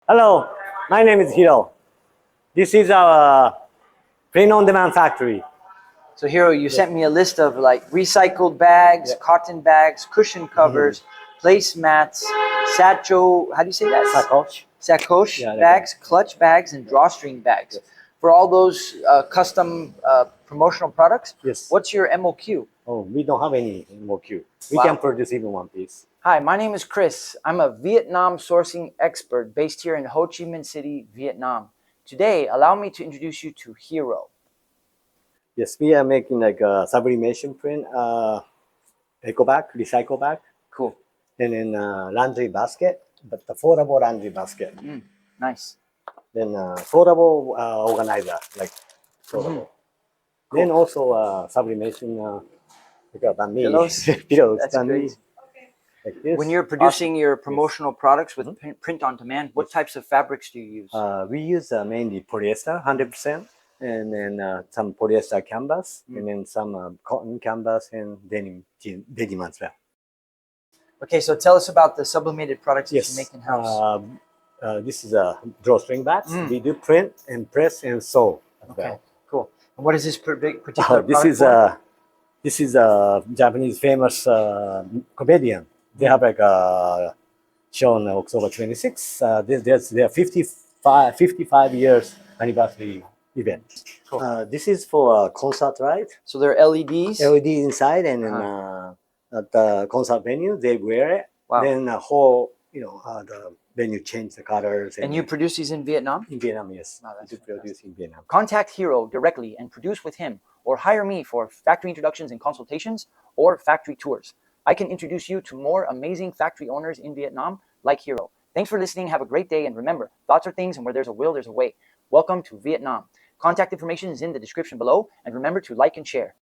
Hello, my name is Hiro. This is our print-on-demand factory. So Hiro, you sent me a list of like recycled bags, cotton bags, cushion covers, placemats, satchel, how do you say that? Sacoche. Sacoche Yeah, bags, clutch bags, and drawstring bags. For all those custom promotional products, Yes. what's your MOQ? Oh, we don't have any more queue. We Wow. can produce even one piece. Hi, my name is Chris. I'm a Vietnam sourcing expert based here in Ho Chi Minh City, Vietnam. Today, allow me to introduce you to Hiro. Yes, we are making like a sublimation print, eco bag, recycle bag, Cool. and then laundry basket, but the foldable laundry basket. Nice. Then foldable organizer, like foldable. Cool. Then also sublimation, like Pillows? pillows, That's great. like this. When you're producing your promotional products with print on demand, what types of fabrics do you use? We use mainly polyester, 100%, and then some polyester canvas, and then some cotton canvas and denim as well. Okay, so tell us about the sublimated products that you make in-house. This is a drawstring bags. We do print and press and sew as Okay, well. cool. And what is this particular This product is for? this is a Japanese famous comedian. They have like a show on October 26th. There's their 55 years anniversary event. Cool. This is for a concert, right? So they're LEDs? LED inside, and then at the concert venue they wear it. Wow. Then the whole, the venue change the colors. And you produce these in Vietnam? In Vietnam, yes. Wow, that's we do produce in Vietnam. Contact Hiro directly and produce with him, or hire me for factory introductions and consultations or factory tours. I can introduce you to more amazing factory owners in Vietnam like Hiro. Thanks for listening. Have a great day. And remember, thoughts are things, and where there's a will, there's a way. Welcome to Vietnam. Contact information is in the description below. And remember to like and share.